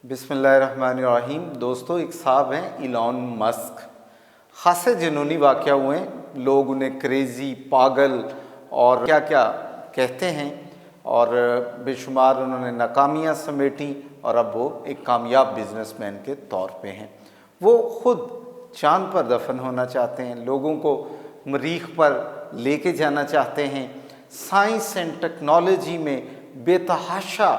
بسم اللہ الرحمن الرحیم۔ دوستو، ایک صاحب ہیں ایلون مسک، خاصے جنونی واقعہ ہوئے ہیں، لوگ انہیں کریزی، پاگل اور کیا کیا کہتے ہیں، اور بے شمار انہوں نے ناکامیاں سمیٹیں اور اب وہ ایک کامیاب بزنس مین کے طور پہ ہیں۔ وہ خود چاند پر دفن ہونا چاہتے ہیں، لوگوں کو مریخ پر لے کے جانا چاہتے ہیں، سائنس اینڈ ٹیکنالوجی میں بے تحاشا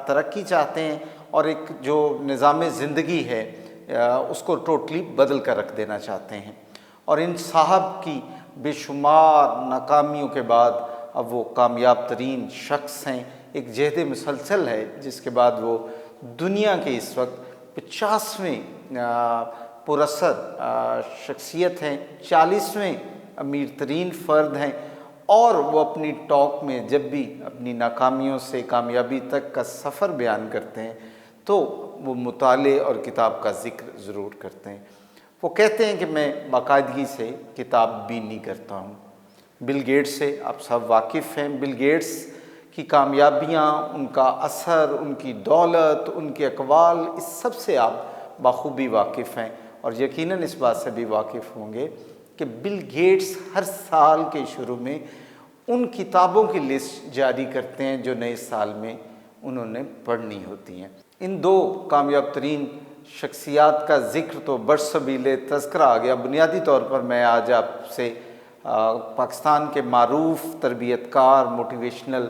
ترقی چاہتے ہیں، اور ایک جو نظام زندگی ہے اس کو ٹوٹلی بدل کر رکھ دینا چاہتے ہیں۔ اور ان صاحب کی بے شمار ناکامیوں کے بعد اب وہ کامیاب ترین شخص ہیں۔ ایک جہد مسلسل ہے جس کے بعد وہ دنیا کے اس وقت 50ویں پراثر شخصیت ہیں، 40ویں امیر ترین فرد ہیں، اور وہ اپنی ٹاک میں جب بھی اپنی ناکامیوں سے کامیابی تک کا سفر بیان کرتے ہیں تو وہ مطالعے اور کتاب کا ذکر ضرور کرتے ہیں۔ وہ کہتے ہیں کہ میں باقاعدگی سے کتاب بینی کرتا ہوں۔ بل گیٹس سے آپ سب واقف ہیں۔ بل گیٹس کی کامیابیاں، ان کا اثر، ان کی دولت، ان کے اقوال، اس سب سے آپ بخوبی واقف ہیں، اور یقیناً اس بات سے بھی واقف ہوں گے کہ بل گیٹس ہر سال کے شروع میں ان کتابوں کی لسٹ جاری کرتے ہیں جو نئے سال میں انہوں نے پڑھنی ہوتی ہیں۔ ان دو کامیاب ترین شخصیات کا ذکر تو برسبیل تذکرہ آ گیا۔ بنیادی طور پر میں آج آپ سے پاکستان کے معروف تربیت کار، motivational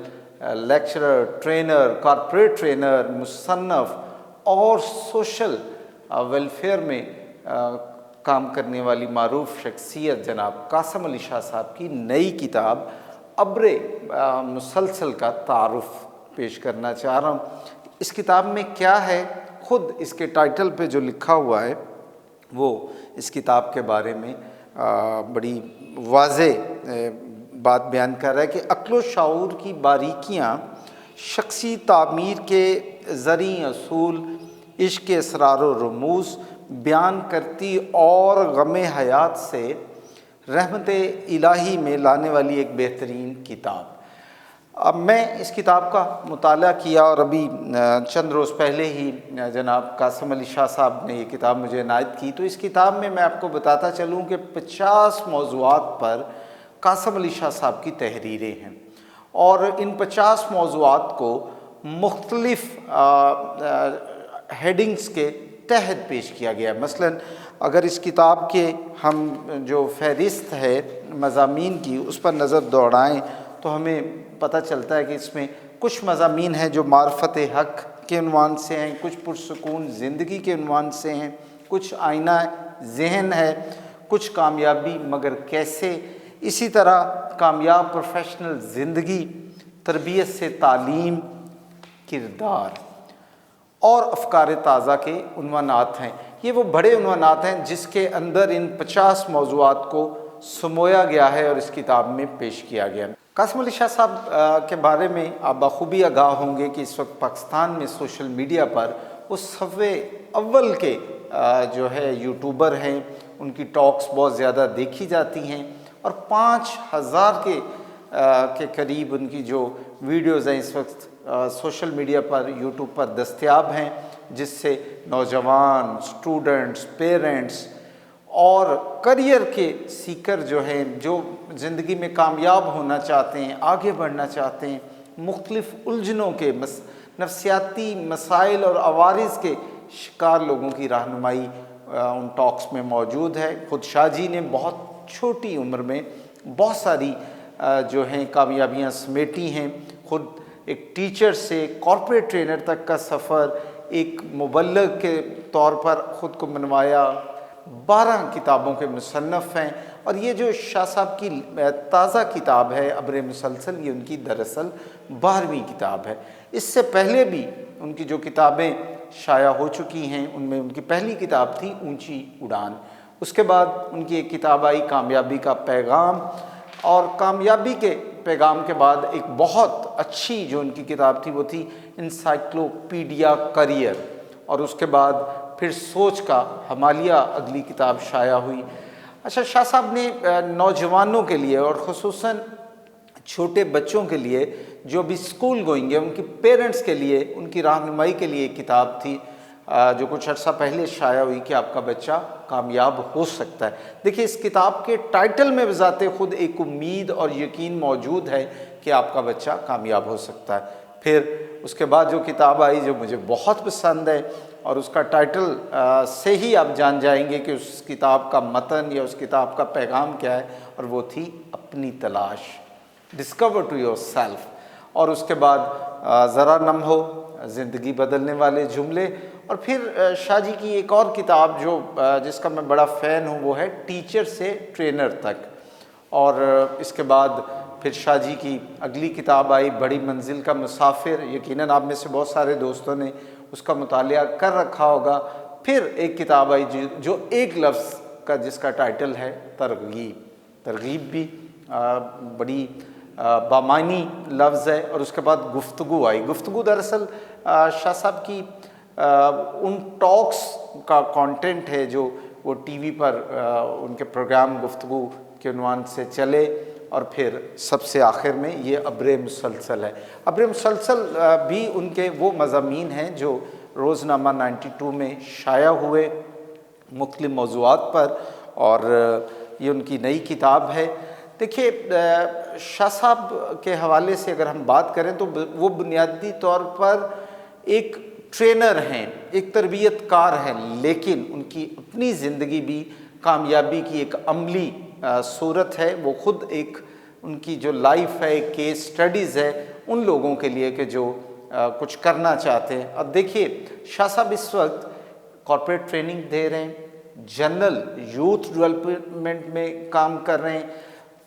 lecturer, trainer, corporate trainer, مصنف اور سوشل ویلفیئر میں کام کرنے والی معروف شخصیت جناب قاسم علی شاہ صاحب کی نئی کتاب ابر مسلسل کا تعارف پیش کرنا چاہ رہا ہوں۔ اس کتاب میں کیا ہے، خود اس کے ٹائٹل پہ جو لکھا ہوا ہے وہ اس کتاب کے بارے میں بڑی واضح بات بیان کر رہا ہے کہ عقل و شعور کی باریکیاں شخصی تعمیر کے زرعی اصول، عشق کے اسرار و رموز بیان کرتی اور غم حیات سے رحمت الہی میں لانے والی ایک بہترین کتاب۔ اب میں اس کتاب کا مطالعہ کیا، اور ابھی چند روز پہلے ہی جناب قاسم علی شاہ صاحب نے یہ کتاب مجھے عنایت کی۔ تو اس کتاب میں آپ کو بتاتا چلوں کہ 50 موضوعات پر قاسم علی شاہ صاحب کی تحریریں ہیں، اور ان 50 موضوعات کو مختلف ہیڈنگز کے تحت پیش کیا گیا۔ مثلاً اگر اس کتاب کے ہم جو فہرست ہے مضامین کی اس پر نظر دوڑائیں تو ہمیں پتہ چلتا ہے کہ اس میں کچھ مضامین ہیں جو معرفت حق کے عنوان سے ہیں، کچھ پرسکون زندگی کے عنوان سے ہیں، کچھ آئینہ ذہن ہے، کچھ کامیابی مگر کیسے، اسی طرح کامیاب پروفیشنل زندگی، تربیت سے تعلیم، کردار اور افکار تازہ کے عنوانات ہیں۔ یہ وہ بڑے عنوانات ہیں جس کے اندر ان 50 موضوعات کو سمویا گیا ہے اور اس کتاب میں پیش کیا گیا۔ قاسم علی شاہ صاحب کے بارے میں آپ بخوبی آگاہ ہوں گے کہ اس وقت پاکستان میں سوشل میڈیا پر وہ صفحے اول کے جو ہے یوٹیوبر ہیں، ان کی ٹاکس بہت زیادہ دیکھی جاتی ہیں، اور 5000 کے قریب ان کی جو ویڈیوز ہیں اس وقت سوشل میڈیا پر، یوٹیوب پر دستیاب ہیں، جس سے نوجوان، اسٹوڈنٹس، پیرنٹس اور کریئر کے سیکر جو ہیں، جو زندگی میں کامیاب ہونا چاہتے ہیں، آگے بڑھنا چاہتے ہیں، مختلف الجھنوں کے نفسیاتی مسائل اور عوارض کے شکار لوگوں کی رہنمائی ان ٹاکس میں موجود ہے۔ خود شاہ جی نے بہت چھوٹی عمر میں بہت ساری جو ہیں کامیابیاں سمیٹی ہیں۔ خود ایک ٹیچر سے کارپوریٹ ٹرینر تک کا سفر، ایک مبلغ کے طور پر خود کو منوایا، 12 کتابوں کے مصنف ہیں، اور یہ جو شاہ صاحب کی تازہ کتاب ہے ابر مسلسل، یہ ان کی دراصل 12ویں کتاب ہے۔ اس سے پہلے بھی ان کی جو کتابیں شائع ہو چکی ہیں ان میں ان کی پہلی کتاب تھی اونچی اڑان، اس کے بعد ان کی ایک کتاب آئی کامیابی کا پیغام، اور کامیابی کے پیغام کے بعد ایک بہت اچھی جو ان کی کتاب تھی وہ تھی انسائکلوپیڈیا کریئر، اور اس کے بعد پھر سوچ کا ہمالیہ اگلی کتاب شائع ہوئی۔ اچھا، شاہ صاحب نے نوجوانوں کے لیے اور خصوصاً چھوٹے بچوں کے لیے جو بھی اسکول گوئنگ ہے ان کی پیرنٹس کے لیے ان کی رہنمائی کے لیے ایک کتاب تھی جو کچھ عرصہ پہلے شائع ہوئی کہ آپ کا بچہ کامیاب ہو سکتا ہے۔ دیکھیے اس کتاب کے ٹائٹل میں بذات خود ایک امید اور یقین موجود ہے کہ آپ کا بچہ کامیاب ہو سکتا ہے۔ پھر اس کے بعد جو کتاب آئی جو مجھے بہت پسند ہے، اور اس کا ٹائٹل سے ہی آپ جان جائیں گے کہ اس کتاب کا متن یا اس کتاب کا پیغام کیا ہے، اور وہ تھی اپنی تلاش، ڈسکور ٹو یور سیلف۔ اور اس کے بعد ذرا نم ہو، زندگی بدلنے والے جملے، اور پھر شاہ جی کی ایک اور کتاب جو جس کا میں بڑا فین ہوں وہ ہے ٹیچر سے ٹرینر تک۔ اور اس کے بعد پھر شاہ جی کی اگلی کتاب آئی بڑی منزل کا مسافر، یقیناً آپ میں سے بہت سارے دوستوں نے اس کا مطالعہ کر رکھا ہوگا۔ پھر ایک کتاب آئی جو ایک لفظ کا جس کا ٹائٹل ہے ترغیب۔ ترغیب بھی بڑی بامعنی لفظ ہے۔ اور اس کے بعد گفتگو آئی۔ گفتگو دراصل شاہ صاحب کی ان ٹاکس کا کانٹینٹ ہے جو وہ ٹی وی پر ان کے پروگرام گفتگو کے عنوان سے چلے، اور پھر سب سے آخر میں یہ ابر مسلسل ہے۔ ابر مسلسل بھی ان کے وہ مضامین ہیں جو روزنامہ 92 میں شائع ہوئے مختلف موضوعات پر، اور یہ ان کی نئی کتاب ہے۔ دیکھیے شاہ صاحب کے حوالے سے اگر ہم بات کریں تو وہ بنیادی طور پر ایک ٹرینر ہیں، ایک تربیت کار ہیں، لیکن ان کی اپنی زندگی بھی کامیابی کی ایک عملی صورت ہے۔ وہ خود ایک ان کی جو لائف ہے ایک کیس سٹڈیز ہے ان لوگوں کے لیے کہ جو کچھ کرنا چاہتے ہیں۔ اب دیکھیے شاہ صاحب اس وقت کارپوریٹ ٹریننگ دے رہے ہیں، جنرل یوتھ ڈیولپمنٹ میں کام کر رہے ہیں،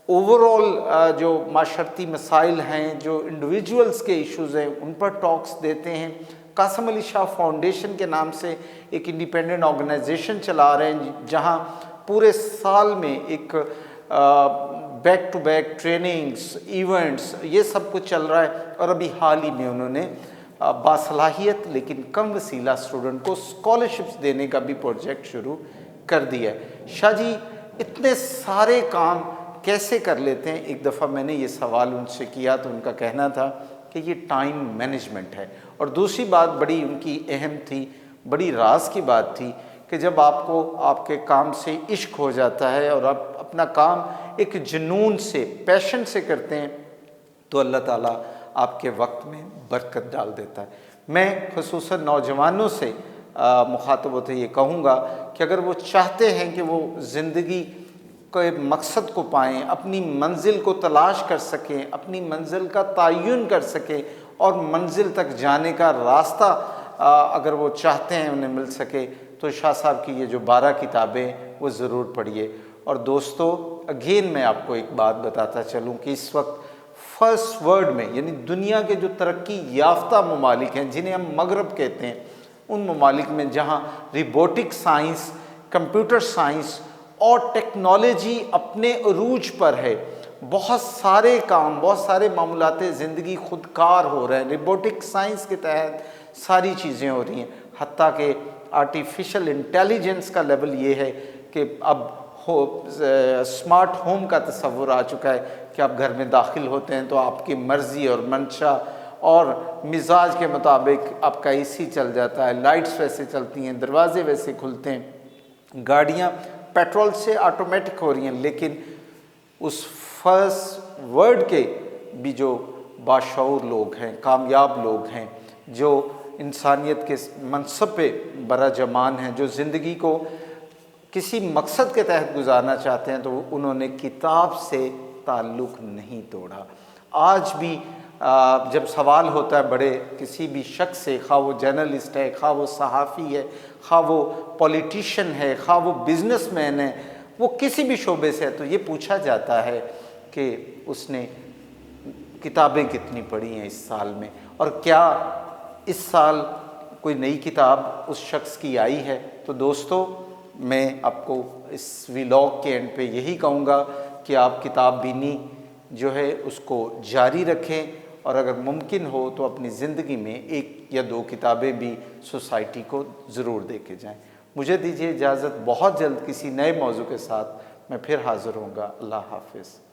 اوورآل جو معاشرتی مسائل ہیں، جو انڈیویجولز کے ایشوز ہیں ان پر ٹاکس دیتے ہیں۔ قاسم علی شاہ فاؤنڈیشن کے نام سے ایک انڈیپینڈنٹ آرگنائزیشن چلا رہے ہیں جہاں پورے سال میں ایک back to back trainings, events, یہ سب کچھ چل رہا ہے۔ اور ابھی حال ہی میں انہوں نے باصلاحیت لیکن کم وسیلہ اسٹوڈنٹ کو اسکالرشپس دینے کا بھی پروجیکٹ شروع کر دیا ہے۔ شاہ جی اتنے سارے کام کیسے کر لیتے ہیں؟ ایک دفعہ میں نے یہ سوال ان سے کیا تو ان کا کہنا تھا کہ یہ ٹائم مینجمنٹ ہے۔ اور دوسری بات بڑی ان کی اہم تھی، بڑی راز کی بات تھی کہ جب آپ کو آپ کے کام سے عشق ہو جاتا ہے اور آپ اپنا کام ایک جنون سے، پیشن سے کرتے ہیں تو اللہ تعالیٰ آپ کے وقت میں برکت ڈال دیتا ہے۔ میں خصوصاً نوجوانوں سے مخاطب ہوتے یہ کہوں گا کہ اگر وہ چاہتے ہیں کہ وہ زندگی کے مقصد کو پائیں، اپنی منزل کو تلاش کر سکیں، اپنی منزل کا تعین کر سکیں، اور منزل تک جانے کا راستہ اگر وہ چاہتے ہیں انہیں مل سکے، تو شاہ صاحب کی یہ جو 12 کتابیں وہ ضرور پڑھیے۔ اور دوستو اگین میں آپ کو ایک بات بتاتا چلوں کہ اس وقت فرسٹ ورلڈ میں، یعنی دنیا کے جو ترقی یافتہ ممالک ہیں جنہیں ہم مغرب کہتے ہیں، ان ممالک میں جہاں روبوٹک سائنس، کمپیوٹر سائنس اور ٹیکنالوجی اپنے عروج پر ہے، بہت سارے کام، بہت سارے معاملات زندگی خودکار ہو رہے ہیں، روبوٹک سائنس کے تحت ساری چیزیں ہو رہی ہیں، حتیٰ کہ آرٹیفیشل انٹیلیجنس کا لیول یہ ہے کہ اب اسمارٹ ہوم کا تصور آ چکا ہے کہ آپ گھر میں داخل ہوتے ہیں تو آپ کی مرضی اور منشا اور مزاج کے مطابق آپ کا اے سی چل جاتا ہے، لائٹس ویسے چلتی ہیں، دروازے ویسے کھلتے ہیں، گاڑیاں پیٹرول سے آٹومیٹک ہو رہی ہیں۔ لیکن اس فرسٹ ورلڈ کے بھی جو باشعور لوگ ہیں، کامیاب لوگ ہیں، جو انسانیت کے منصب پہ براجمان ہیں، جو زندگی کو کسی مقصد کے تحت گزارنا چاہتے ہیں، تو انہوں نے کتاب سے تعلق نہیں توڑا۔ آج بھی جب سوال ہوتا ہے بڑے کسی بھی شخص سے، خواہ وہ جرنلسٹ ہے، خواہ وہ صحافی ہے، خواہ وہ پولیٹیشین ہے، خواہ وہ بزنس مین ہے، وہ کسی بھی شعبے سے ہے، تو یہ پوچھا جاتا ہے کہ اس نے کتابیں کتنی پڑھی ہیں اس سال میں، اور کیا اس سال کوئی نئی کتاب اس شخص کی آئی ہے۔ تو دوستو میں آپ کو اس ویلاگ کے اینڈ پہ یہی کہوں گا کہ آپ کتاب بینی جو ہے اس کو جاری رکھیں، اور اگر ممکن ہو تو اپنی زندگی میں 1 یا 2 کتابیں بھی سوسائٹی کو ضرور دے کے جائیں۔ مجھے دیجیے اجازت، بہت جلد کسی نئے موضوع کے ساتھ میں پھر حاضر ہوں گا۔ اللہ حافظ۔